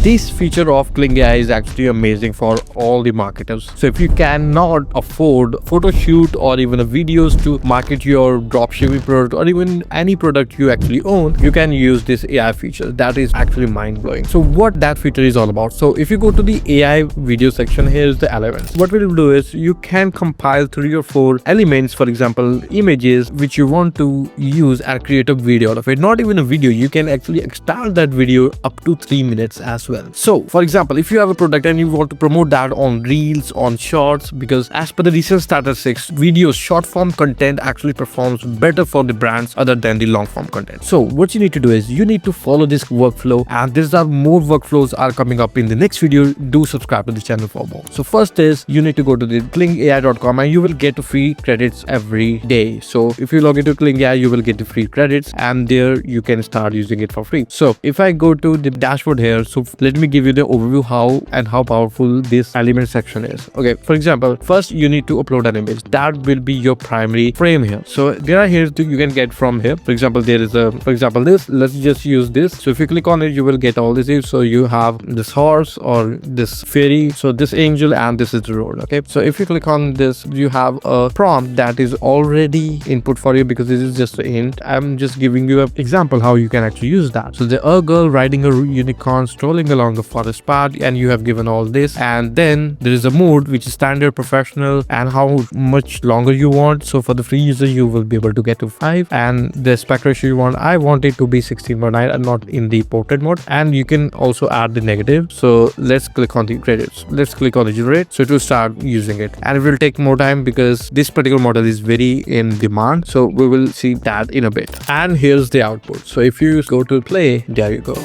this feature of KlingAI is actually amazing for all the marketers. So if you cannot afford photo shoot or even a videos to market your dropshipping product or even any product you actually own, you can use this AI feature. That is actually mind-blowing. So what that feature is all about. So if you go to the AI video section, here's the elements. What we'll do is you can compile 3 or 4 elements, for example images, which you want to use and create a video out of it. Not even a video, you can actually extend that video up to 3 minutes as well. So for example, if you have a product and you want to promote that on reels, on shorts, because as per the recent statistics, videos, short form content actually performs better for the brands other than the long form content. So what you need to do is you need to follow this workflow, and these are more workflows are coming up in the next video. Do subscribe to the channel for more. So first is you need to go to the klingai.com and you will get free credits every day. So if you log into KlingAI, you will get the free credits and there you can start using it for free. So if I go to the dashboard here, so let me give you the overview how powerful this element section is. Okay, for example, first you need to upload an image. That will be your primary frame here. So there are here you can get from here. For example, there is a, for example, this, let's just use this. So if you click on it, you will get all this. So you have this horse or this fairy, so this angel, and this is the road. Okay, so if you click on this, you have a prompt that is already input for you because this is just an int. I'm just giving you an example how you can actually use that. So the girl riding a unicorn strolling along a forest path, and you have given all this, and then there is a mode which is standard, professional, and how much longer you want. So for the free user, you will be able to get to 5, and the aspect ratio you want, I want it to be 16:9 and not in the portrait mode. And you can also add the negative. So let's click on the credits, let's click on the generate, so it will start using it, and it will take more time because this particular model is very in demand. So we will see that in a bit. And here's the output. So if you go to play, there you go.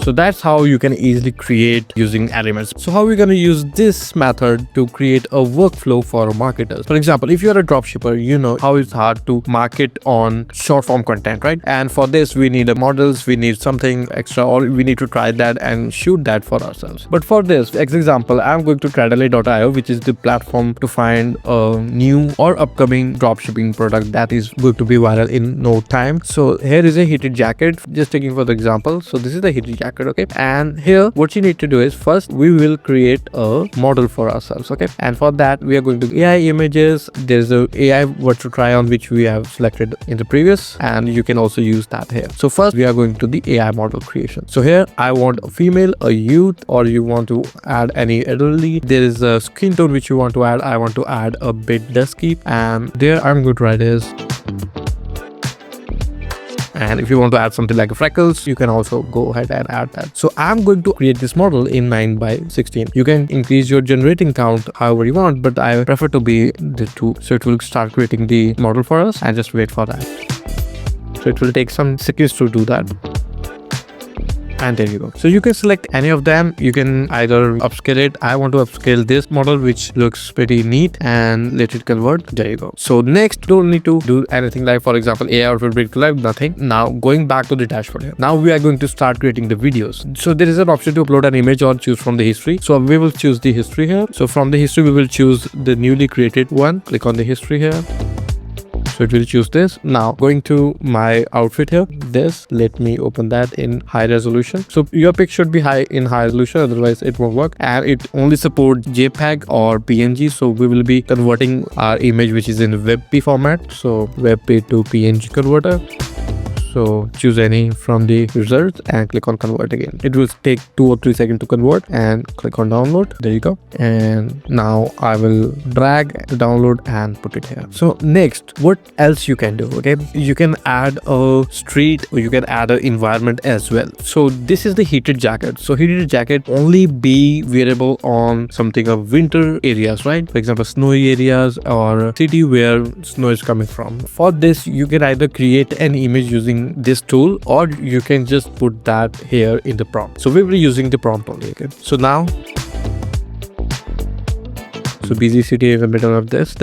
So that's how you can easily create using elements. So how are we going to use this method to create a workflow for marketers? For example, if you're a dropshipper, you know how it's hard to market on short form content, right? And for this, we need models, we need something extra, or we need to try that and shoot that for ourselves. But for this example, I'm going to Kradale.io, which is the platform to find a new or upcoming dropshipping product that is going to be viral in no time. So here is a heated jacket, just taking for the example. So this is the heated jacket. Okay, and here what you need to do is first we will create a model for ourselves. Okay, and for that we are going to AI images. There's a AI virtual try on which we have selected in the previous, and you can also use that here. So first we are going to the AI model creation. So here I want a female, a youth, or you want to add any elderly. There is a skin tone which you want to add. I want to add a bit dusky, and there I'm going to write is. And if you want to add something like freckles, you can also go ahead and add that. So I'm going to create this model in 9:16. You can increase your generating count however you want, but I prefer to be the 2. So it will start creating the model for us, and just wait for that. So it will take some seconds to do that. And there you go. So you can select any of them. You can either upscale it. I want to upscale this model, which looks pretty neat, and let it convert. There you go. So next, don't need to do anything like, for example, AI outfit break live, nothing. Now going back to the dashboard here. Now we are going to start creating the videos. So there is an option to upload an image or choose from the history. So we will choose the history here. So from the history, we will choose the newly created one. Click on the history here. So it will choose this. Now going to my outfit here, this, let me open that in high resolution. So your pic should be in high resolution, otherwise it won't work. And it only supports JPEG or PNG. So we will be converting our image which is in WebP format. So WebP to PNG converter. So choose any from the results and click on convert again. It will take 2 or 3 seconds to convert, and click on download. There you go. And now I will drag the download and put it here. So next, what else you can do? Okay, you can add a street, or you can add an environment as well. So this is the heated jacket. So heated jacket only be wearable on something of winter areas, right? For example, snowy areas or city where snow is coming from. For this, you can either create an image using this tool, or you can just put that here in the prompt. So we will be using the prompt only. Okay, so now So busy city in the middle of this,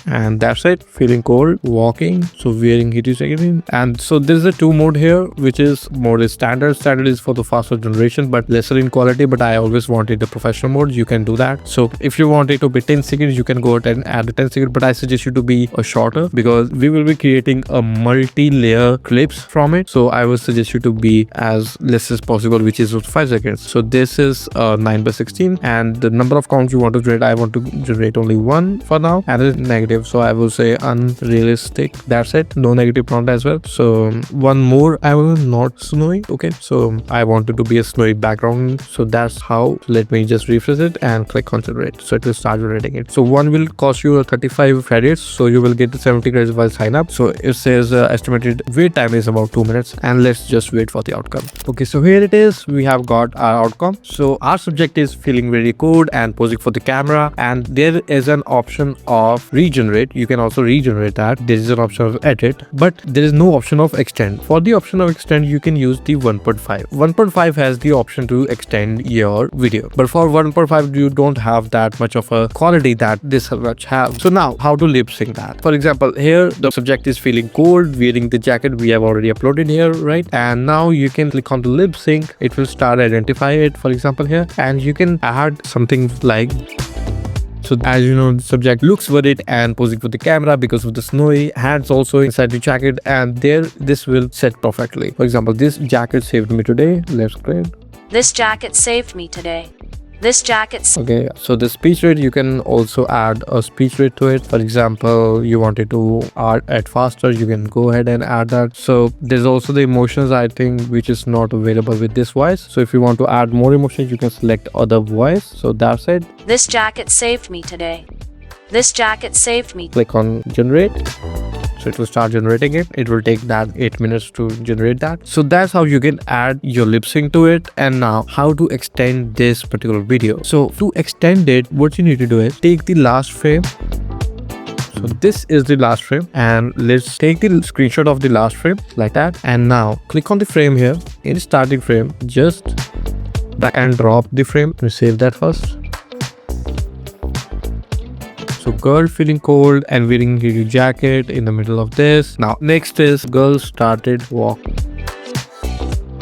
and that's it. Feeling cold, walking, so wearing heated jacket. And so there's a 2 mode here, which is mode is standard. Standard is for the faster generation but lesser in quality, but I always wanted the professional mode. You can do that. So if you want it to be 10 seconds, you can go ahead and add a 10 seconds, but I suggest you to be a shorter because we will be creating a multi-layer clips from it. So I would suggest you to be as less as possible, which is 5 seconds. So this is 9/16, and the number of counts you want to generate, I want to generate only 1 for now, and it's negative, so I will say unrealistic. That's it. No negative prompt as well. So one more, I will not snowy. Okay, so I wanted to be a snowy background, so that's how. Let me just refresh it and click on generate, so it will start generating it. So one will cost you 35 credits, so you will get the 70 credits while sign up. So it says estimated wait time is about 2 minutes, and let's just wait for the outcome. Okay, so here it is. We have got our outcome. So our subject is feeling very cold and posing for the camera, and there is an option of regenerate. You can also regenerate that. There is an option of edit, but there is no option of extend. For the option of extend, you can use the 1.5. 1.5 has the option to extend your video, but for 1.5 you don't have that much of a quality that this much have. So now how to lip sync that? For example, here the subject is feeling cold, wearing the jacket. We have already uploaded here, right? And now you can click on the lip sync. It will start identify it, for example here, and you can add something like, so as you know, the subject looks worried and posing for the camera because of the snowy, hands also inside the jacket, and there this will set perfectly. For example, this jacket saved me today. Let's click. This jacket saved me today. This jacket. Okay, so the speech rate, you can also add a speech rate to it. For example, you wanted to add faster, you can go ahead and add that. So there's also the emotions, I think, which is not available with this voice. So if you want to add more emotions, you can select other voice. So that's it. This jacket saved me today. This jacket saved me. Click on generate. So it will start generating it. It will take that 8 minutes to generate that. So that's how you can add your lip sync to it. And now how to extend this particular video. So to extend it, what you need to do is take the last frame. So this is the last frame, and let's take the screenshot of the last frame like that. And now click on the frame here in the starting frame, just back and drop the frame. We save that first. So girl feeling cold and wearing a jacket in the middle of this. Now next is girl started walk.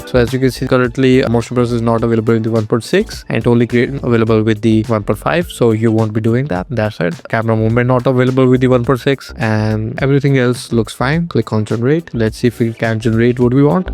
So as you can see, currently motion blur is not available in the 1.6 and only available with the 1.5. So you won't be doing that. That's it. Camera movement not available with the 1.6, and everything else looks fine. Click on generate. Let's see if we can generate what we want.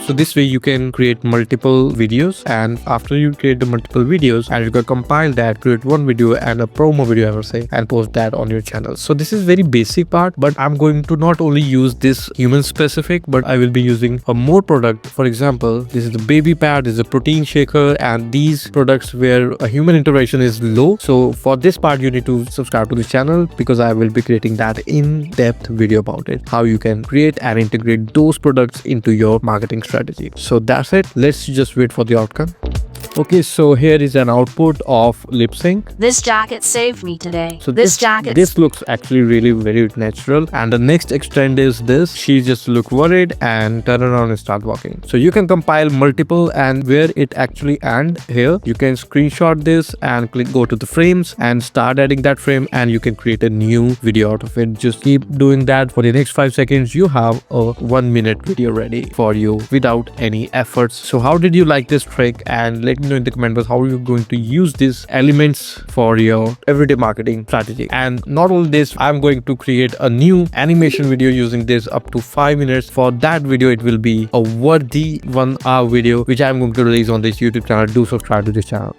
So this way you can create multiple videos, and after you create the multiple videos and you can compile that, create one video and a promo video, I would say, and post that on your channel. So this is very basic part, but I'm going to not only use this human specific, but I will be using a more product. For example, this is the baby pad, this is a protein shaker, and these products where a human intervention is low. So for this part you need to subscribe to the channel, because I will be creating that in-depth video about it, how you can create and integrate those products into your marketing strategy. So that's it. Let's just wait for the outcome. Okay, so here is an output of lip sync. This jacket saved me today. So this looks actually really very natural. And the next extend is this. She just look worried and turn around and start walking. So you can compile multiple, and where it actually end here, you can screenshot this and go to the frames and start adding that frame, and you can create a new video out of it. Just keep doing that for the next 5 seconds. You have a 1 minute video ready for you without any efforts. So how did you like this trick? And let me know in the comment box how you're going to use these elements for your everyday marketing strategy. And not only this, I'm going to create a new animation video using this up to 5 minutes. For that video, it will be a worthy 1 hour video which I'm going to release on this YouTube channel. Do subscribe to this channel.